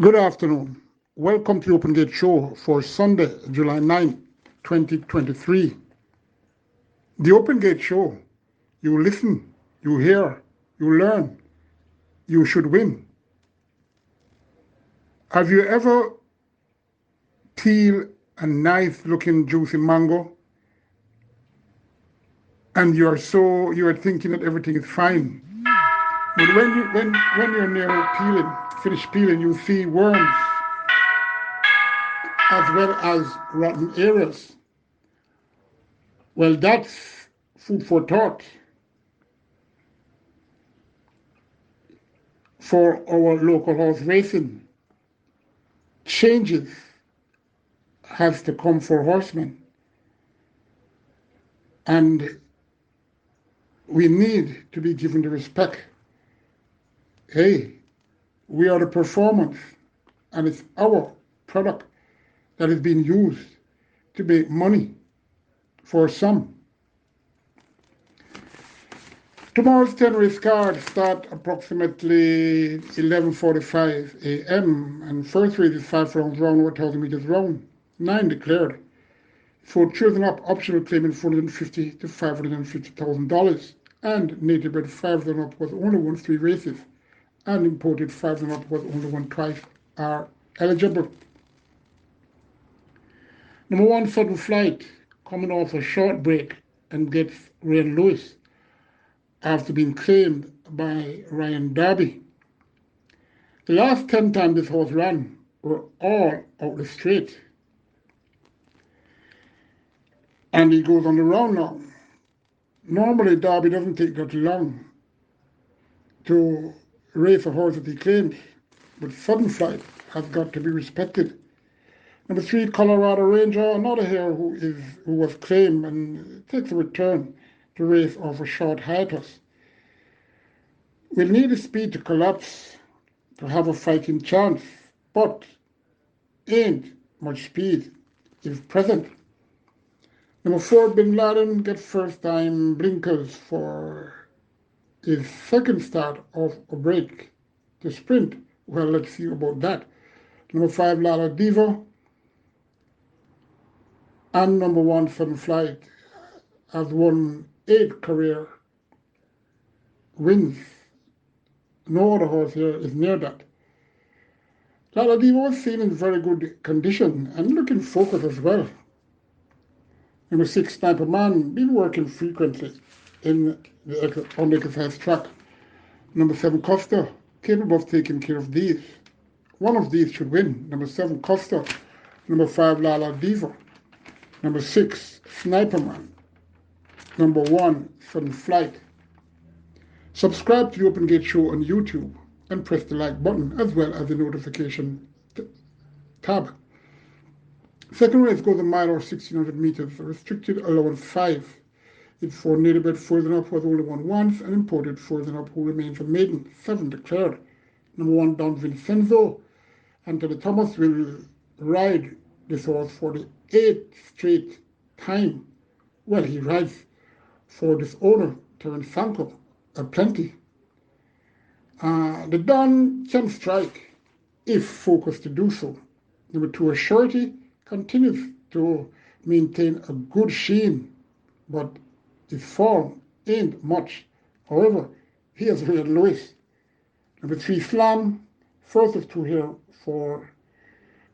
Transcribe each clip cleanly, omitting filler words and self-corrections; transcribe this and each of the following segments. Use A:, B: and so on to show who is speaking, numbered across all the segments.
A: Good afternoon. Welcome to the Open Gate Show for Sunday, July 9, 2023. The Open Gate Show. You listen, you hear, you learn, you should win. Have you ever peeled a nice looking juicy mango and you're thinking that everything is fine? But when you're near finished peeling, you see worms as well as rotten areas. Well, that's food for thought for our local horse racing. Changes has to come for Horseman, and we need to be given the respect. Hey, we are the performance, and it's our product that is being used to make money for some. Tomorrow's 10 race card start approximately 11:45 a.m. and first race is 5 rounds round, 1,000 meters round, 9 declared. For choosing up, optional claiming $450,000 to $550,000, and native bred 5 and up was only won 3 races, and imported 5 and up was only won twice are eligible. Number 1, Sudden Flight, coming off a short break and gets Ryan Lewis after being claimed by Ryan Darby. The last 10 times this horse ran were all out the straight. And he goes on the round now. Normally, Darby doesn't take that long to race a horse that he claimed, but Sudden Flight has got to be respected. Number 3, Colorado Ranger, another hare who was claimed and takes a return to race off a short hiatus. We'll need the speed to collapse to have a fighting chance, but ain't much speed if present. Number 4, Bin Laden gets first time blinkers for his second start of a break to sprint. Well, let's see about that. Number 5, Lala Diva, and number 1, Sudden Flight, has won 8 career wins. No other horse here is near that. Lala Diva was seen in very good condition and looking focused as well. Number 6, Sniper Man, been working frequently on the exercise track. Number 7, Costa, capable of taking care of these. One of these should win. Number 7, Costa. Number 5, Lala Diva. Number 6, Sniper Man. Number 1, Sudden Flight. Subscribe to the Open Gate Show on YouTube and press the like button as well as the notification tab. Second race goes a mile or 1,600 meters. Restricted allowance 5. It's for native bred frozen up was only won once, and imported frozen up who remains a maiden. 7 declared. Number 1, Don Vincenzo. Anthony Thomas will ride this horse for the 8th straight time. Well, he rides for this owner, Terence Sanko, plenty. The Don can strike if focused to do so. Number 2, Assurity continues to maintain a good sheen, but his form ain't much. However, he has Ryan Lewis. Number 3, Slam, first of 2 here for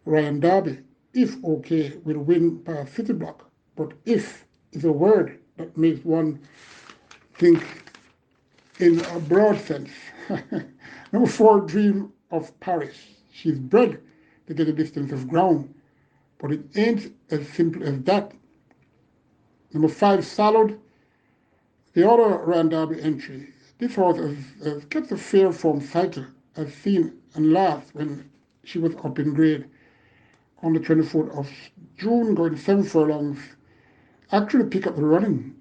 A: Ryan Darby. If okay, will win by a city block, but if is a word that makes one think in a broad sense. Number 4, Dream of Paris. She's bred to get a distance of ground, but it ain't as simple as that. Number 5, Salad, the other Ryan Darby entry. This horse has kept a fair form cycle, as seen and last when she was up in grade on the 24th of June, going 7 furlongs. Actually pick up the running,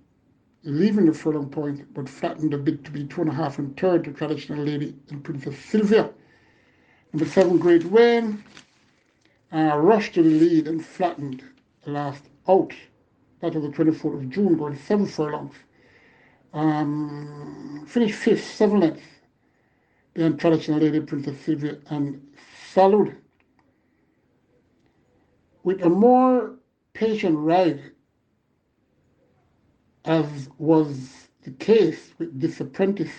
A: leaving the furlong point, but flattened a bit to be 2.5 and third to Traditional Lady and Princess Sylvia. Number 7, Great Wayne, rushed to the lead and flattened the last out. That was the 24th of June, going 7 furlongs. Finished 5th, 7 lengths. Then Traditional Lady, Princess Sylvia, and Salud. With a more patient ride, as was the case with this apprentice,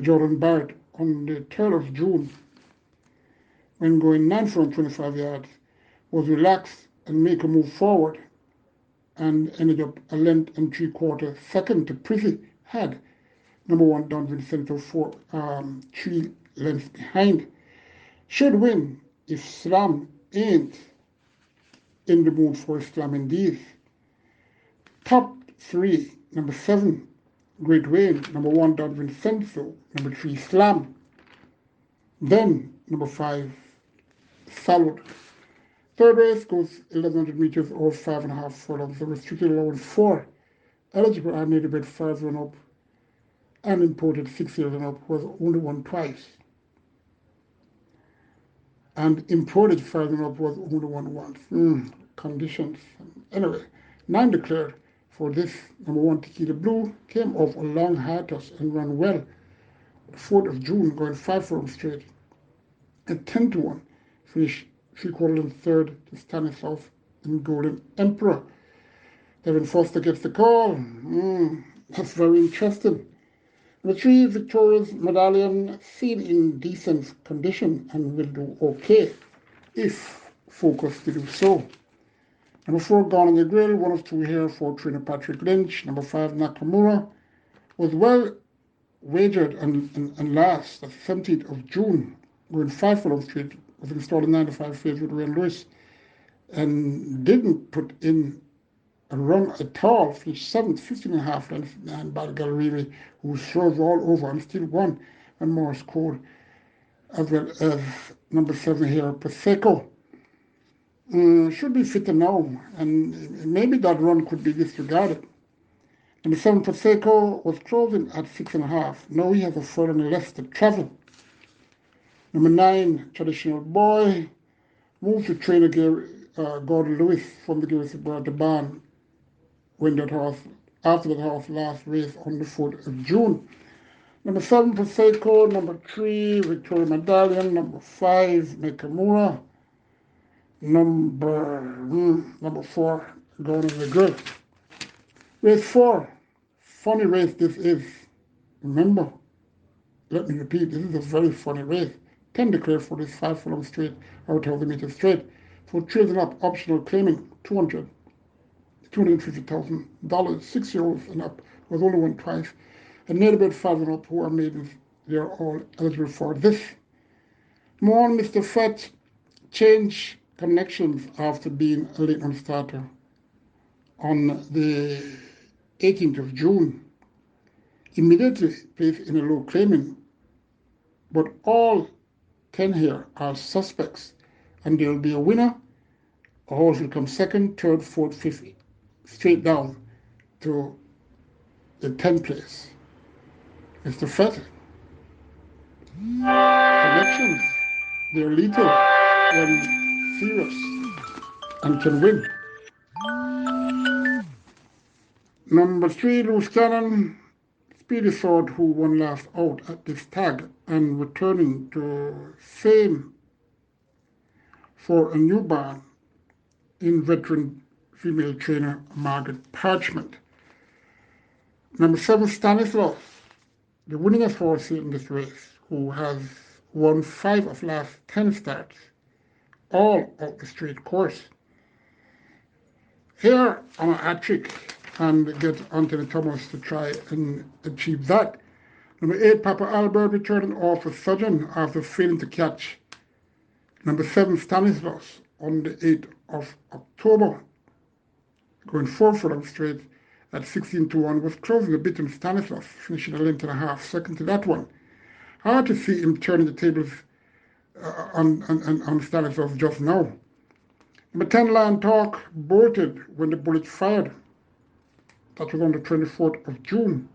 A: Jordan Barrett, on the 3rd of June, when going 9 from 25 yards, was relaxed and make a move forward and ended up a length and 3/4 second to Prissy had number 1 Don Vincento 3 lengths behind. Should win if Slam ain't in the mood for slamming these. Top 3, number 7, Great Wayne, number 1 Don Vincenzo, number 3 Slam. Then number 5, Salud. Third race goes 1100 meters or 5.5 furlongs. The restricted allowance 4. Eligible are native bred 5 run up and imported 6 years and up was only won twice. And imported 5 and up was only won once. Conditions. Anyway, 9 declared for this. Number 1 Tequila Blue came off a long hiatus and ran well. The 4th of June going 5 furlongs straight. At 10-1 finished 3/4 and third to Stanislaus and Golden Emperor. Devin Foster gets the call. That's very interesting. Number 3, Victoria's Medallion, seen in decent condition and will do okay if focused to do so. Number 4, Gone on the Grill, 1 of 2 here for trainer Patrick Lynch. Number 5, Nakamura, was well wagered and last at the 17th of June, going 5 furlongs straight, was installed in 9-5 phase with Ryan Lewis and didn't put in a run at all, finished 7th, 15.5 lengths behind Bad Gallery, who served all over and still won and more scored, as well as number 7 here, Prosecco. Should be fitter now, and maybe that run could be disregarded. Number 7, Prosecco, was closing at 6.5. Now he has a furlong less to travel. Number 9, Traditional Boy, moved to trainer Gordon Lewis from the Garrison Brother Barn after that horse last race on the 4th of June. Number 7, Prosecco. Number 3, Victoria Medallion. Number 5, Nakamura. Number 4, Gone on the Grill. Race 4, funny race this is. Remember, let me repeat, this is a very funny race. 10 declared for this 5 furlong straight, or 1,000 meters straight. For children up, optional claiming $250,000. 6-year-olds and up was only won twice. And native bred 5 and up who are maidens, they are all eligible for this. More on Mr. Fett, change connections after being a late run starter on the 18th of June. Immediately placed in a low claiming, but all 10 here are suspects, and there will be a winner. A horse will come 2nd, 3rd, 4th, 5th, straight down to the 10th place. Mr. Fett. Connections, they're lethal when serious and can win. Number 3, Loose Cannon, Speedy Sword, who won last out at this tag and returning to fame for a new barn in veteran female trainer Margaret Parchment. Number 7, Stanislaus, the winningest horse in this race, who has won 5 of last 10 starts, all out the straight course. Here on a hat trick and get Anthony Thomas to try and achieve that. Number 8, Papa Albert, returning off a sojourn after failing to catch number 7, Stanislaus, on the 8th of October. Going 4 furlongs straight at 16-1, was closing a bit on Stanislaus, finishing a length and a half second to that one. Hard to see him turning the tables on Stanislaus just now. Number 10, Lion Talk, bolted when the bullet fired. That was on the 24th of June.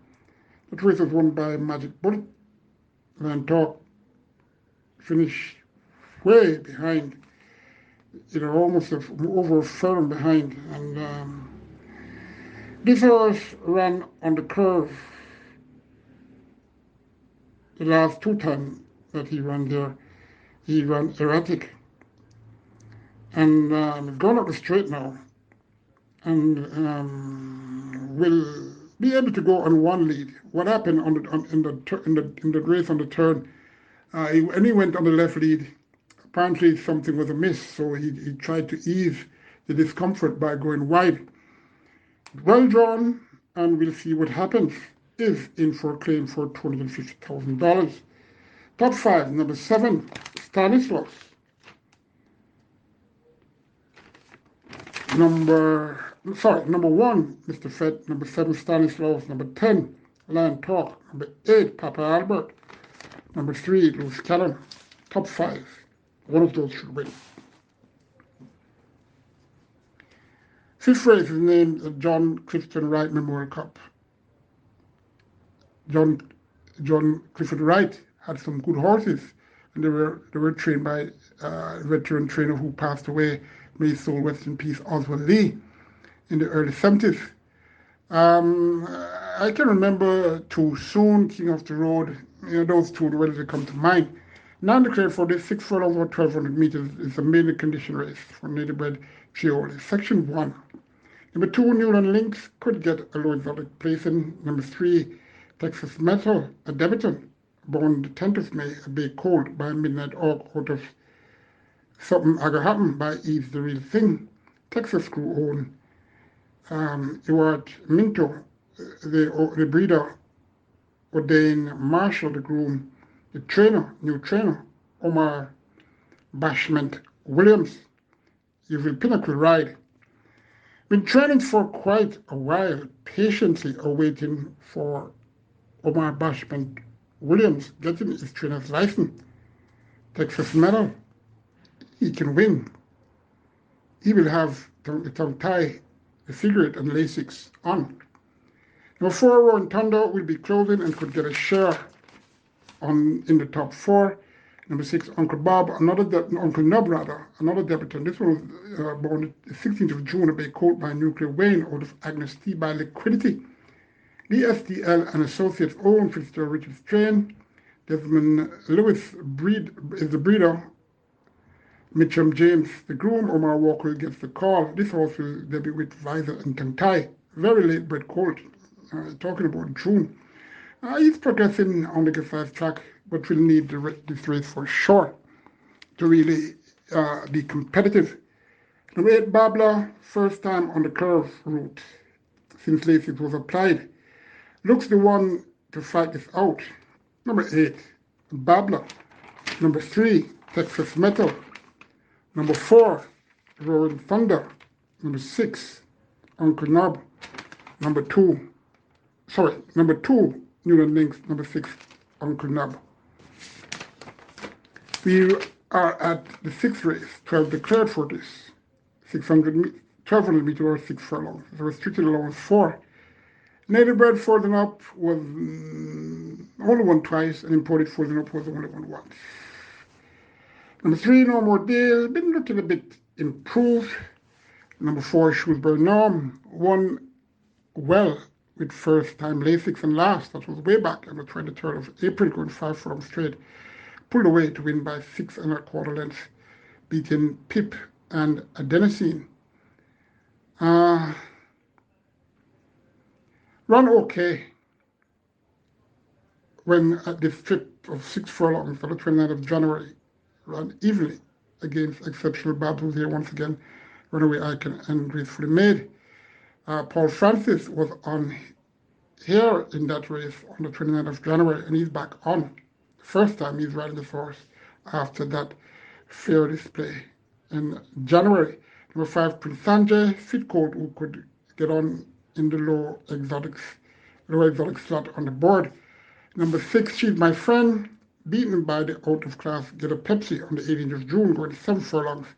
A: The race was won by Magic Bullet. Lion Talk finished way behind, almost over a furlong behind. And this horse ran on the curve the last 2 times that he ran there, He ran erratic. And he's gone up the straight now. And will be able to go on one lead. What happened in the race on the turn? When he went on the left lead, apparently something was amiss, so he tried to ease the discomfort by going wide. Well drawn, and we'll see what happens. Is in for a claim for $250,000. Top 5, number 7, Stanislaus. Number 1, Mr. Fett. Number 7, Stanislaus. Number 10, Lion Talk. Number 8, Papa Albert. Number 3, Louis Callan. Top 5. One of those should win. Fifth race is named the John Clifton Wright Memorial Cup. John Clifford Wright had some good horses, and they were trained by a veteran trainer who passed away, may his soul rest in peace, Oswald Lee, in the early 70s. I can remember Too Soon, King of the Road, those two really come to mind. Now declared for this 6 furlongs or 1,200 meters is a maiden condition race for native bred Chioli. Section 1. Number 2, Newland Lynx could get a low exotic placing. Number 3, Texas Metal, a debutant, born the 10th of May, a big cold by Midnight Orc out of Something Aga Happen by Eve's the Real Thing. Texas crew own. Ewart Minto, the breeder, ordained Marshall, the groom, the new trainer, Omar Bashment Williams. You will pinnacle ride. Been training for quite a while, patiently awaiting for Omar Bashment Williams getting his trainer's license. Texas Metal, he can win. He will have the tongue tie, the cigarette and Lasix on. Number 4, Roaring Thunder will be closing and could get a share in the top 4. Number 6, Uncle Nub, another debutant. This one was born the 16th of June, a Bay Colt by Nuclear Wayne out of Agnes T by Liquidity. The STL and Associates own Fitzgerald Richard Strain. Desmond Lewis is the breeder. Mitchum James, the groom. Omar Walker gets the call. This horse will debut with Visor and tongue tie. Very late bred colt. Talking about June. He's progressing on the fast track, but will need this race for sure to really be competitive. Number 8, Babla, first time on the curve route since Lasix was applied. Looks the one to fight this out. Number 8, Babla. Number 3, Texas Metal. Number 4, Roaring Thunder. Number 6, Uncle Nob. Number 2, Newland Lynx. Number 6, Uncle Nob. We are at the 6th race, 12 declared for this. 1,200 meters or 6 furlongs. The restricted allowance 4. Native bred frozen up was only won twice, and imported frozen up was only won once. Number 3, No More Deal, been looking a bit improved. Number 4, Shrewsbury Norm, won well with first time Lasix and last. That was way back on the 23rd of April, going 5 furlongs straight. Pulled away to win by 6 1/4 lengths, beating Pip and Adenosine. Run okay when at the trip of 6 furlongs on the 29th of January. Ran evenly against exceptional battles here once again. Runaway Icon and gracefully made. Paul Francis was on here in that race on the 29th of January, and he's back on. The first time he's riding this horse after that fair display in January. Number 5, Prince Sanjay, fit colt who could get on in the low exotic slot on the board. Number 6, She's My Friend, beaten by the out-of-class Get a Pepsi on the 18th of June, going 7 furlongs,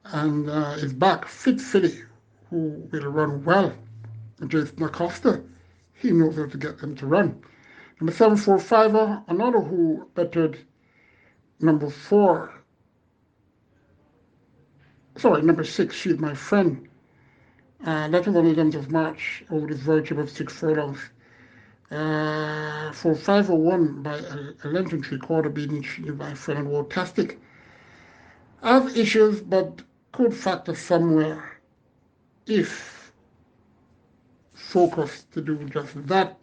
A: and is back. Fit Philly, who will run well. Jason Acosta, he knows how to get them to run. Number 7, 4-5er, another who bettered number 6, She's My Friend. That was on the 11th of March over this virtue of 6 furlongs. For 501 by a length and 3/4 beating by Fernand Tastic. Have issues, but could factor somewhere if focused to do just that.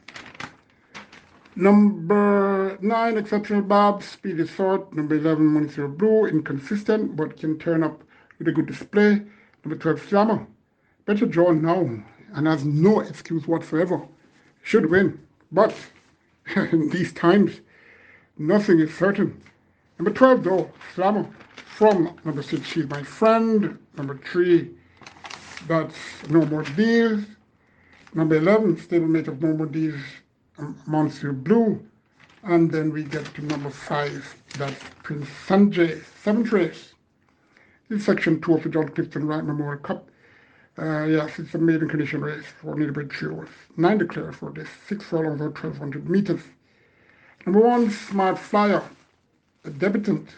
A: Number 9, Exceptional Bob, speed is short. Number 11, Monster Blue, inconsistent, but can turn up with a good display. Number 12, Slammer, better draw now and has no excuse whatsoever. Should win, but in these times, nothing is certain. Number 12, though, Slammer, from number 6, She's My Friend. Number 3, that's No More Deals. Number 11, Stablemate of No More Deals, Monsieur Blue. And then we get to number 5, that's Prince Sanjay, 7th race. This is section 2 of the John Clifton Wright Memorial Cup. Yes, it's a maiden condition race for nearly by 3 hours. 9 declared for this, 6 furlongs or 1,200 meters. Number 1, Smart Flyer, a debutant,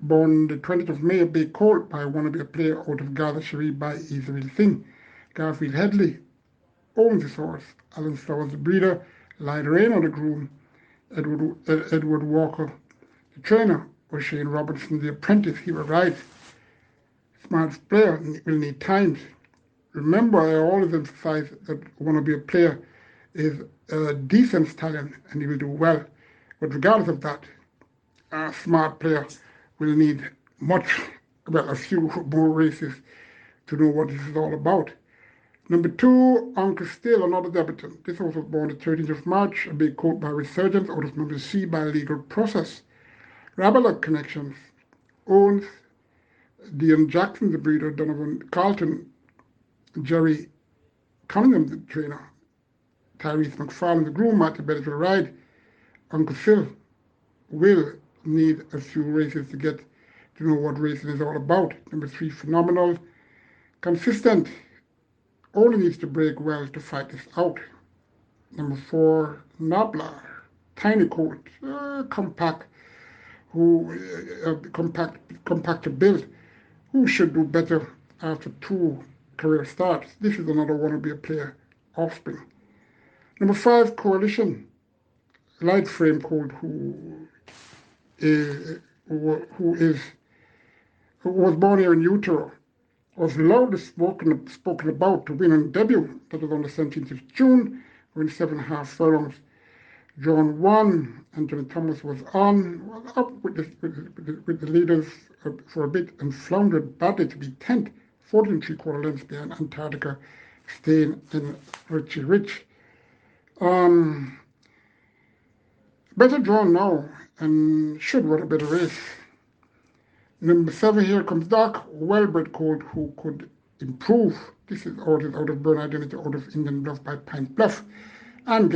A: born the 20th of May, a big colt by wannabe player out of Gaza Cherie by Israel Singh. Garfield Headley owns this horse. Alan Flowers, the breeder. Lyde Rayner, the groom. Edward Walker, the trainer. Or Shane Robertson, the apprentice. He will ride. Smart player will need times. Remember, I always emphasize that wannabe a player is a decent stallion and he will do well. But regardless of that, a smart player will need a few more races to know what this is all about. Number 2, Uncle Still, another debutant. This horse was born the 13th of March, a big colt by Resurgence, out of number C by Legal Process. Rabalak Connections owns Dion Jackson, the breeder, Donovan Carlton, Jerry Cunningham, the trainer, Tyrese McFarlane, the groom, Matthew Bennett will ride. Uncle Phil will need a few races to get to know what racing is all about. Number 3, Phenomenal, consistent, only needs to break well to fight this out. Number 4, Nabla, tiny colt, compact to build, who should do better after 2 career starts. This is another wannabe player, offspring. Number 5, Coalition, light frame colt who was born here in utero, was loudly spoken about to win on debut. That was on the 17th of June, when 7.5 furlongs. John 1, Anthony Thomas was up with the leaders for a bit and floundered badly to be 10th, 14 3/4 lengths behind Antarctica, staying in Richie Rich. Better drawn now and should run a better race. Number 7, Here Comes Doc, well-bred colt who could improve. This is out of Burn Identity, out of Indian Bluff by Pine Bluff, and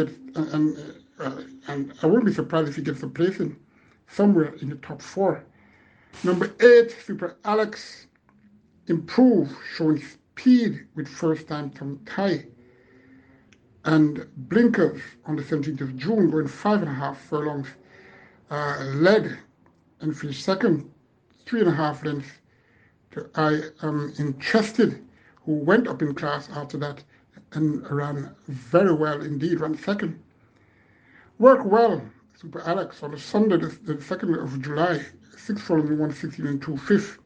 A: I wouldn't be surprised if he gets a placing somewhere in the top 4. Number 8, Super Alex, improve, showing speed with first-time tongue tie. And Blinkers on the 17th of June, going 5.5 furlongs, led and finished second, 3.5 lengths to I Am Interested, who went up in class after that and ran very well indeed, ran second. Worked well, Super Alex, on a Sunday, the 2nd of July, 6 furlongs in 116 and 2/5.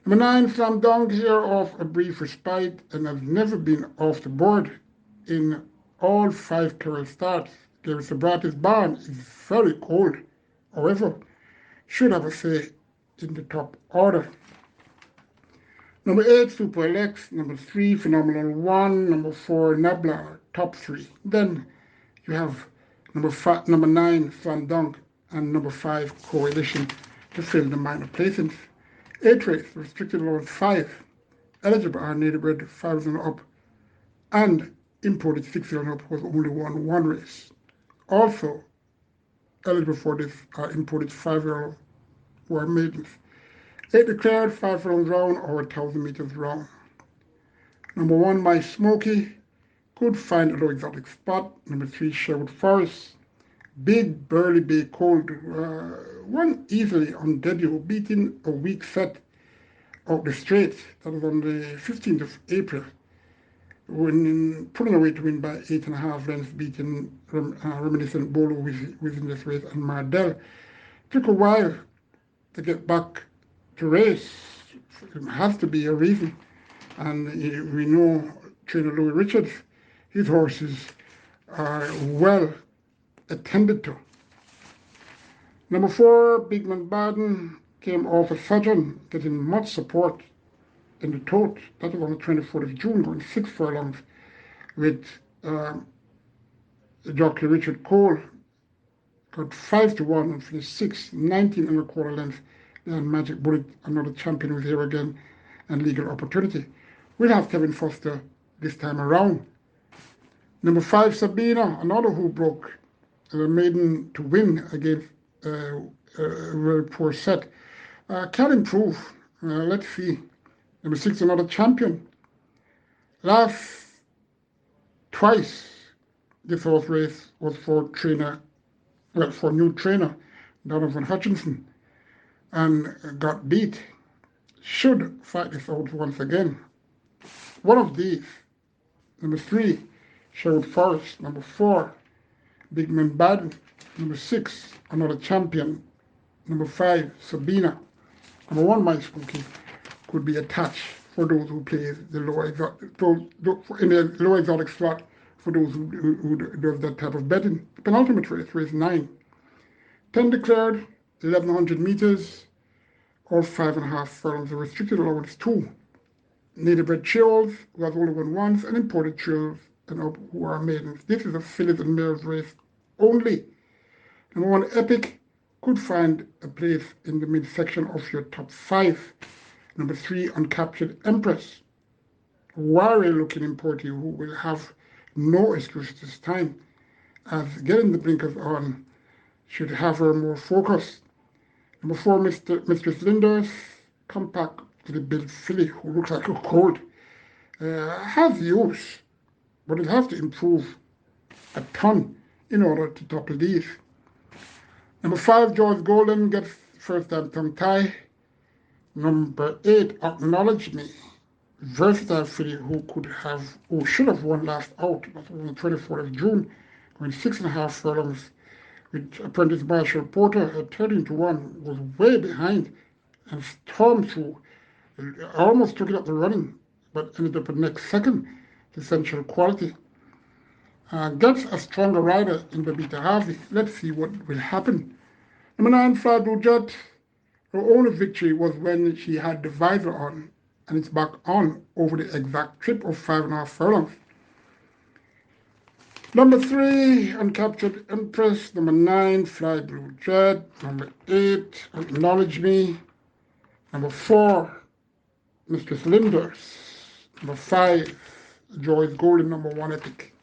A: Number 9, Slam Dunk, here off a brief respite and has never been off the board in all 5 career starts. Gary Sabrati's barn is very cold, however, should have a say in the top order. Number 8, Super Alex. Number 3, Phenomenal 1. Number 4, Nabla, top 3. Then you have number 9, Slam Dunk, and number 5, Coalition to fill the minor placings. 8 race, restricted allowance 5. Eligible are native bred 5 and up, and imported 6 and up was only won 1 race. Also eligible for this are imported 5-year-old who are maidens. 8 declared, 5 furlongs round or 1,000 meters round. Number 1, My Smoky, could find a low exotic spot. Number 3, Sherwood Forest, big, burly, big, cold, won easily on debut, beating a weak set out the straight. That was on the 15th of April. pulling away to win by 8.5 lengths, beating reminiscent Bolo within this race, and Mardell. Took a while to get back to race. It has to be a reason. And we know trainer Louis Richards, his horses are well attended to. Number 4, Big Man Baden, came off a sojourn, getting much support in the tote. That was on the 24th of June, going 6 furlongs with Jockey Richard Cole. Got 5-1 and finished 6, 19.25 lengths. Then Magic Bullet, another champion, was here again, and Legal Opportunity. We'll have Kevin Foster this time around. Number 5, Sabina, another who broke maiden to win against a very poor set. Can improve. Let's see. Number 6, another champion. Last twice this horse race was for new trainer Donovan Hutchinson, and got beat. Should fight this out once again. One of these. Number 3, Sherwood Forest. Number 4, Big Man Baden. Number 6, another champion. Number 5, Sabina. Number 1, My Spooky, could be attached for those who play the lower in the low exotic slot, for those who does that type of betting. Penultimate race, race 9. 10 declared, 1,100 meters, or 5.5 furlongs. The restricted allowance 2. Native bred chills, who has only won once, and imported chills and up who are maidens. This is a fillies and mares race only. Number 1, Epic, could find a place in the midsection of your top 5. Number 3, Uncaptured Empress, wary looking importee who will have no excuse this time, as getting the blinkers on should have her more focused. Number 4, Mistress Linders, compact to the build filly who looks like a colt. Has use, but it has to improve a ton in order to topple these. Number 5, George Golden, gets first time tongue tie. Number 8, Acknowledge Me, versatile filly who should have won last out. That was on the 24th of June, going 6.5 furlongs with apprentice Marshall Porter at 13-1, was way behind and stormed through. Almost took it up the running, but ended up at next second. Essential Quality gets a stronger rider in Babita Harvey. Let's see what will happen. Number 9, Fly Blue Jet. Her only victory was when she had the visor on, and it's back on over the exact trip of 5.5 furlongs. Number 3, Uncaptured Empress. Number 9, Fly Blue Jet. Number 8, Acknowledge Me. Number 4, Mistress Linders. Number 5, Joyce Golden. Number 1, Epic.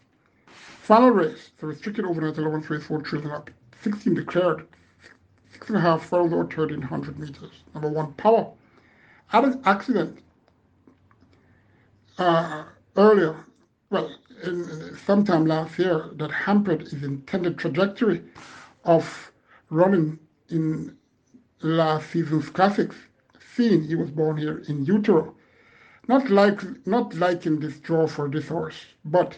A: Final race, the restricted overnight allowance race 4 children up. 16 declared, 6.5 furlongs or 1,300 meters. Number 1, Power. Had an accident earlier, sometime last year, that hampered his intended trajectory of running in last season's classics, seeing he was born here in utero. Not liking this draw for this horse, but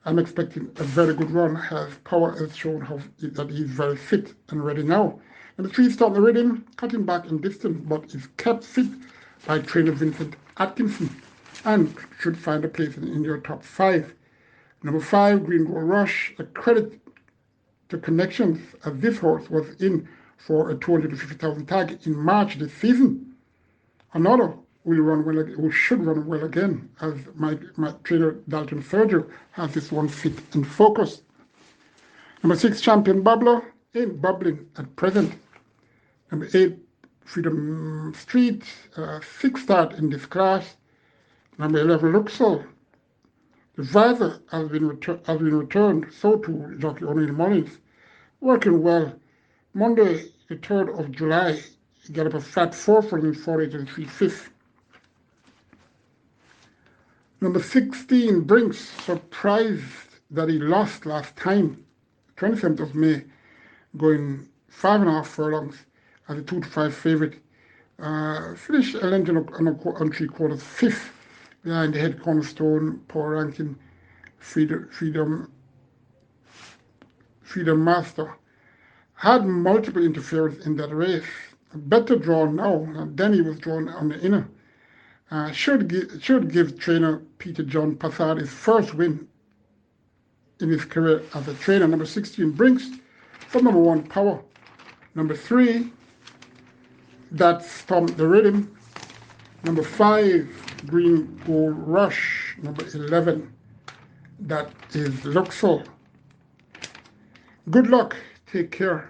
A: I'm expecting a very good run, as Power has shown that he's very fit and ready now. Number 3, Start the Rhythm, cutting back in distance, but is kept fit by trainer Vincent Atkinson and should find a place in your top 5. Number 5, Green Gold Rush, a credit to connections, as this horse was in for a 250,000 tag in March this season. Another who should run well again, as my trainer Dalton Sergio has this one fit and focused. Number 6, Champion Bubbler, ain't bubbling at present. Number 8, Freedom Street, 6th start in this class. Number 11, Luxor. The visor has been returned, so too Jockey O'Neill Mullins. Working well. Monday, the 3rd of July, he got up a fat 4 for 48 and 3/5. Number 16, Brinks, surprised that he lost last time, 27th of May, going 5.5 furlongs as a 2-5 favorite. Finished a length and 3/4 5th behind the head cornerstone, power ranking, Freedom Master. Had multiple interference in that race. Better drawn now. Denny was drawn on the inner. Should give trainer Peter John Passard his first win in his career as a trainer. Number 16, Brinks for number 1, Power. Number 3, that's Stomp the Rhythm. Number 5, Green Gold Rush. Number 11, that is Luxor. Good luck. Take care.